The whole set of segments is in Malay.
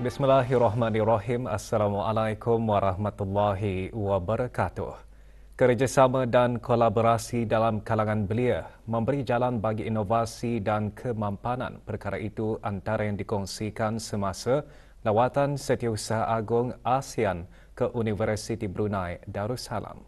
Bismillahirrahmanirrahim. Assalamualaikum warahmatullahi wabarakatuh. Kerjasama dan kolaborasi dalam kalangan belia memberi jalan bagi inovasi dan kemampanan. Perkara itu antara yang dikongsikan semasa lawatan Setiausaha Agong ASEAN ke Universiti Brunei Darussalam.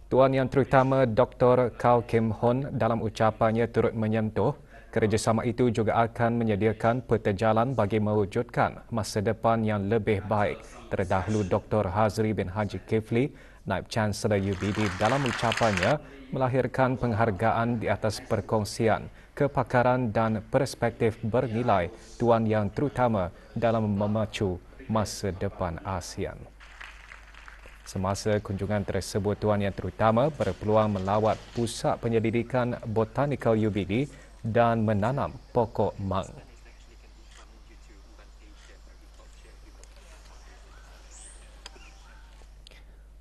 Tuan Yang Terutama Dr. Kao Kim Hon dalam ucapannya turut menyentuh kerjasama itu juga akan menyediakan peta jalan bagi mewujudkan masa depan yang lebih baik. Terdahulu Dr. Hazri bin Haji Kifli, Naib Chancellor UBD dalam ucapannya melahirkan penghargaan di atas perkongsian, kepakaran dan perspektif bernilai Tuan Yang Terutama dalam memacu masa depan ASEAN. Semasa kunjungan tersebut, Tuan Yang Terutama berpeluang melawat Pusat Penyelidikan Botanikal UBD dan menanam pokok mang.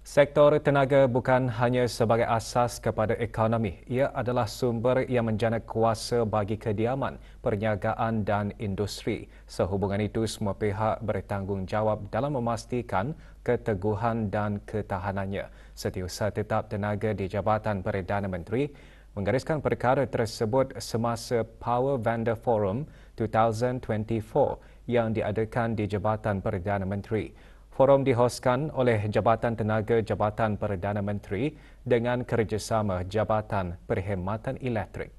Sektor tenaga bukan hanya sebagai asas kepada ekonomi, ia adalah sumber yang menjana kuasa bagi kediaman, perniagaan dan industri. Sehubungan itu, semua pihak bertanggungjawab dalam memastikan keteguhan dan ketahanannya. Setiausaha Tetap Tenaga di Jabatan Perdana Menteri menggariskan perkara tersebut semasa Power Vendor Forum 2024 yang diadakan di Jabatan Perdana Menteri. Forum dihoskan oleh Jabatan Tenaga Jabatan Perdana Menteri dengan kerjasama Jabatan Perkhidmatan Elektrik.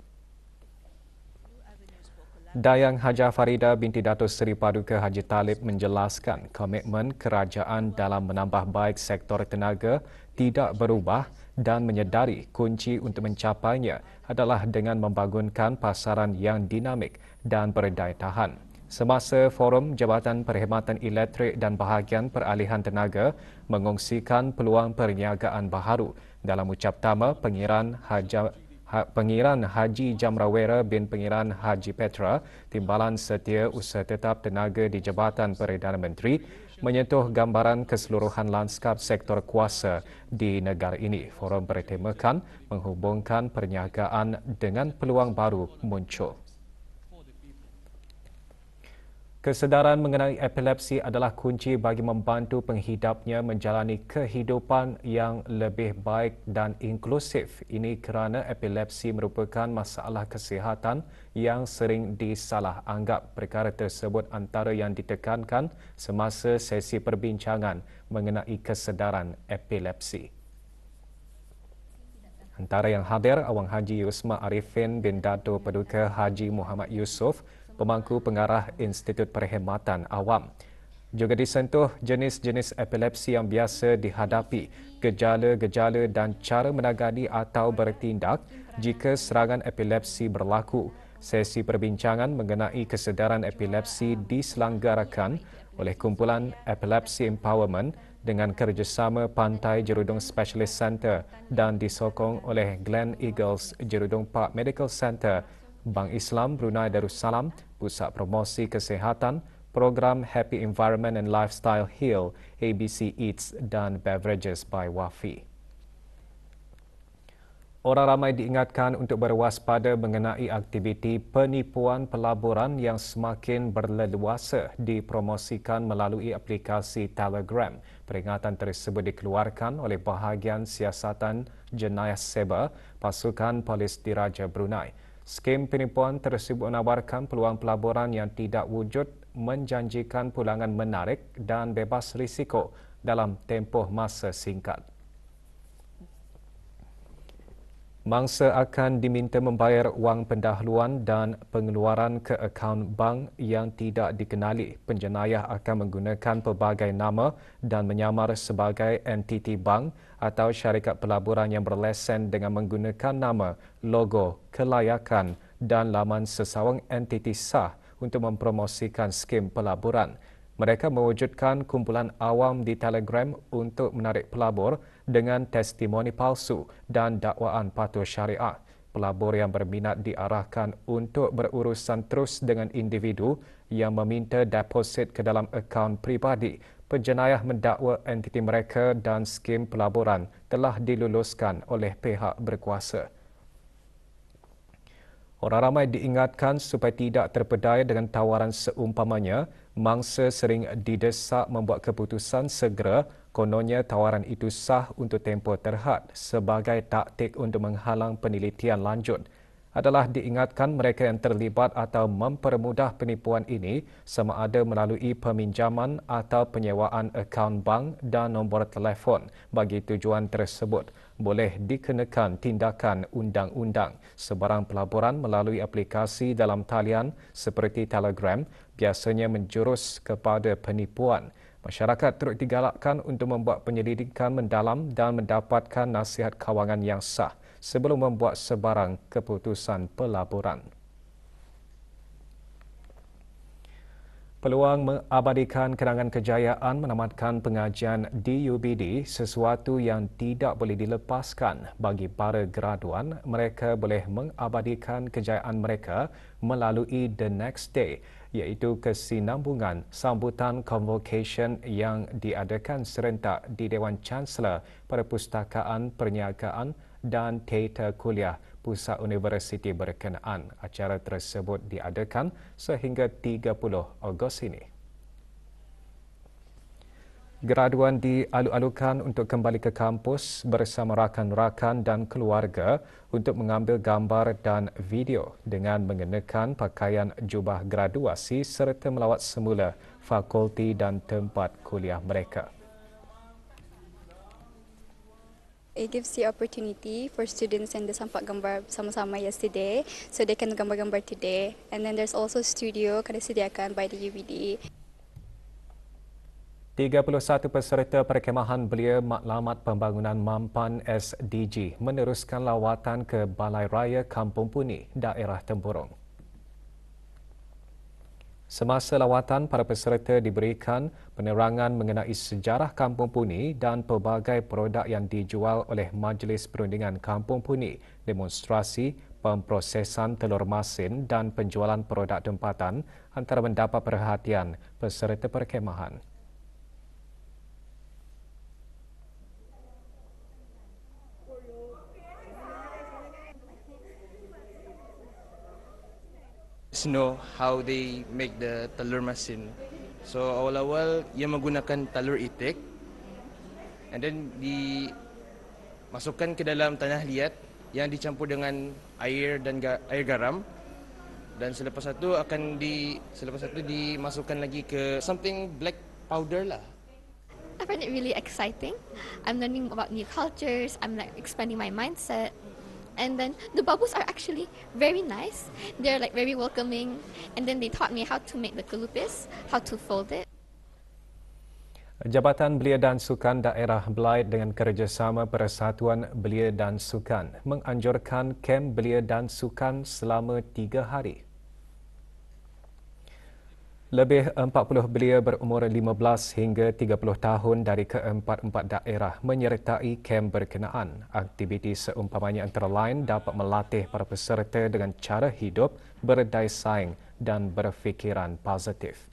Dayang Hajah Farida binti Datuk Seri Paduka Haji Talib menjelaskan komitmen kerajaan dalam menambah baik sektor tenaga tidak berubah dan menyedari kunci untuk mencapainya adalah dengan membangunkan pasaran yang dinamik dan berdaya tahan. Semasa forum, Jabatan Perkhidmatan Elektrik dan Bahagian Peralihan Tenaga mengongsikan peluang perniagaan baharu. Dalam ucap tama, Pengiran Haji Jamrawera bin Pengiran Haji Petra, Timbalan Setia Usaha Tetap Tenaga di Jabatan Perdana Menteri, menyentuh gambaran keseluruhan lanskap sektor kuasa di negara ini. Forum bertemakan menghubungkan perniagaan dengan peluang baru muncul. Kesedaran mengenai epilepsi adalah kunci bagi membantu penghidapnya menjalani kehidupan yang lebih baik dan inklusif. Ini kerana epilepsi merupakan masalah kesihatan yang sering disalah anggap. Perkara tersebut antara yang ditekankan semasa sesi perbincangan mengenai kesedaran epilepsi. Antara yang hadir, Awang Haji Yusma Arifin bin Dato' Paduka Haji Muhammad Yusof, Pemangku Pengarah Institut Perkhidmatan Awam. Juga disentuh jenis-jenis epilepsi yang biasa dihadapi, gejala-gejala dan cara menangani atau bertindak jika serangan epilepsi berlaku. Sesi perbincangan mengenai kesedaran epilepsi diselenggarakan oleh Kumpulan Epilepsy Empowerment dengan kerjasama Pantai Jerudong Specialist Center dan disokong oleh Glen Eagles Jerudong Park Medical Center, Bank Islam Brunei Darussalam, Pusat Promosi Kesihatan, Program Happy Environment and Lifestyle Heal, ABC Eats dan Beverages by Wafi. Orang ramai diingatkan untuk berwaspada mengenai aktiviti penipuan pelaburan yang semakin berleluasa dipromosikan melalui aplikasi Telegram. Peringatan tersebut dikeluarkan oleh Bahagian Siasatan Jenayah Seba, Pasukan Polis Diraja Brunei. Skim penipuan tersebut menawarkan peluang pelaburan yang tidak wujud, menjanjikan pulangan menarik dan bebas risiko dalam tempoh masa singkat. Mangsa akan diminta membayar wang pendahuluan dan pengeluaran ke akaun bank yang tidak dikenali. Penjenayah akan menggunakan pelbagai nama dan menyamar sebagai entiti bank atau syarikat pelaburan yang berlesen dengan menggunakan nama, logo, kelayakan dan laman sesawang entiti sah untuk mempromosikan skim pelaburan. Mereka mewujudkan kumpulan awam di Telegram untuk menarik pelabur dengan testimoni palsu dan dakwaan patuh syariah. Pelabur yang berminat diarahkan untuk berurusan terus dengan individu yang meminta deposit ke dalam akaun pribadi. Penjenayah mendakwa entiti mereka dan skim pelaburan telah diluluskan oleh pihak berkuasa. Orang ramai diingatkan supaya tidak terpedaya dengan tawaran seumpamanya mangsa sering didesak membuat keputusan segera kononnya tawaran itu sah untuk tempoh terhad sebagai taktik untuk menghalang penelitian lanjut. Adalah diingatkan mereka yang terlibat atau mempermudah penipuan ini sama ada melalui peminjaman atau penyewaan akaun bank dan nombor telefon bagi tujuan tersebut boleh dikenakan tindakan undang-undang. Sebarang pelaburan melalui aplikasi dalam talian seperti Telegram biasanya menjurus kepada penipuan. Masyarakat turut digalakkan untuk membuat penyelidikan mendalam dan mendapatkan nasihat kawangan yang sah sebelum membuat sebarang keputusan pelaburan. Peluang mengabadikan kenangan kejayaan menamatkan pengajian DUBD sesuatu yang tidak boleh dilepaskan bagi para graduan. Mereka boleh mengabadikan kejayaan mereka melalui The Next Day, iaitu kesinambungan sambutan convocation yang diadakan serentak di Dewan Chancellor Perpustakaan Perniagaan dan Teater Kuliah Pusat Universiti berkenaan. Acara tersebut diadakan sehingga 30 Ogos ini. Graduan dialu-alukan untuk kembali ke kampus bersama rakan-rakan dan keluarga untuk mengambil gambar dan video dengan mengenakan pakaian jubah graduasi serta melawat semula fakulti dan tempat kuliah mereka. It gives the opportunity for students and the sampak gambar sama-sama yesterday, so they can gambar-gambar today. And then there's also studio yang disediakan by the UBD. 31 peserta perkhemahan belia Matlamat Pembangunan Mampan SDG meneruskan lawatan ke Balai Raya Kampung Puni, daerah Tempurung. Semasa lawatan, para peserta diberikan penerangan mengenai sejarah Kampung Puni dan pelbagai produk yang dijual oleh Majlis Perundingan Kampung Puni, demonstrasi, pemprosesan telur masin dan penjualan produk tempatan antara mendapat perhatian peserta perkhemahan. Know how they make the telur masin. So awal-awal ia menggunakan telur itik and then dimasukkan ke dalam tanah liat yang dicampur dengan air dan air garam, dan selepas itu dimasukkan lagi ke something black powder lah. I find it really exciting. I'm learning about new cultures. I'm like expanding my mindset. And then the babus are actually very nice. They're like very welcoming. And then they taught me how to make the kelupis, how to fold it. Jabatan Belia dan Sukan Daerah Belait dengan kerjasama Persatuan Belia dan Sukan menganjurkan kem belia dan sukan selama 3 hari. Lebih 40 belia berumur 15 hingga 30 tahun dari ke-44 daerah menyertai kem berkenaan. Aktiviti seumpamanya antara lain dapat melatih para peserta dengan cara hidup, berdaya saing dan berfikiran positif.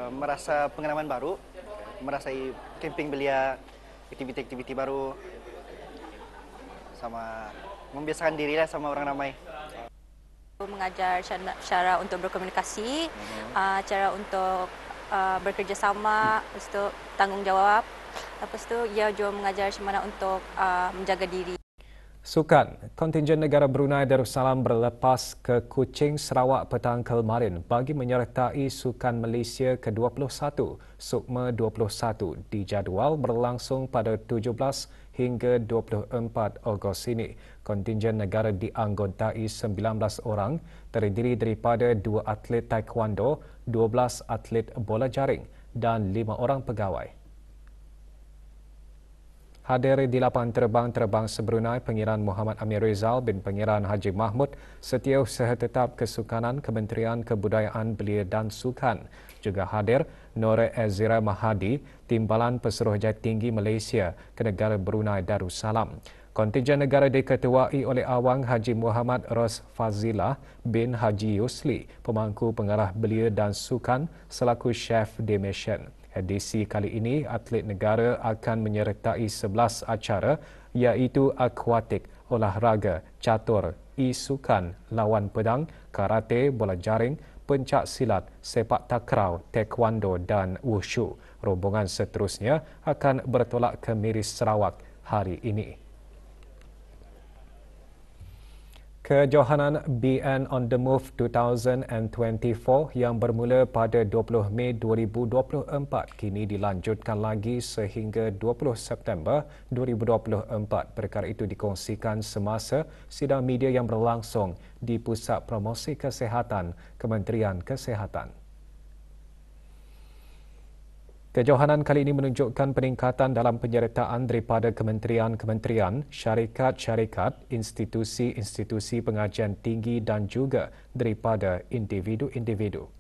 Merasa pengalaman baru, merasai camping belia, aktiviti-aktiviti baru, sama membiasakan dirilah sama orang ramai. Mengajar cara untuk berkomunikasi, cara untuk bekerjasama, lepas itu tanggungjawab, lepas itu ia juga mengajar macam mana untuk menjaga diri. Sukan, kontingen negara Brunei Darussalam berlepas ke Kuching, Sarawak petang kemarin bagi menyertai Sukan Malaysia ke-21, SUKMA 21 dijadual berlangsung pada 17 hingga 24 Ogos ini. Kontingen negara dianggotai 19 orang, terdiri daripada 2 atlet taekwondo, 12 atlet bola jaring dan 5 orang pegawai. Hadir di lapangan terbang Sebrunei Pengiran Muhammad Amir Rizal bin Pengiran Haji Mahmud, Setiausaha Tetap Kesukanan Kementerian Kebudayaan Belia dan Sukan. Juga hadir Nur Azira Mahadi, Timbalan Pesuruhjaya Tinggi Malaysia ke negara Brunei Darussalam. Kontingen negara diketuai oleh Awang Haji Muhammad Ros Fazilah bin Haji Yusli, pemangku pengarah belia dan sukan selaku chef de mission. Edisi kali ini, atlet negara akan menyertai 11 acara iaitu akuatik, olahraga, catur, e-sukan, lawan pedang, karate, bola jaring, pencak silat, sepak takraw, taekwondo dan wushu. Rombongan seterusnya akan bertolak ke Miris Sarawak hari ini. Kejohanan BN On The Move 2024 yang bermula pada 20 Mei 2024 kini dilanjutkan lagi sehingga 20 September 2024. Perkara itu dikongsikan semasa sidang media yang berlangsung di Pusat Promosi Kesihatan Kementerian Kesihatan. Kejohanan kali ini menunjukkan peningkatan dalam penyertaan daripada kementerian-kementerian, syarikat-syarikat, institusi-institusi pengajian tinggi dan juga daripada individu-individu.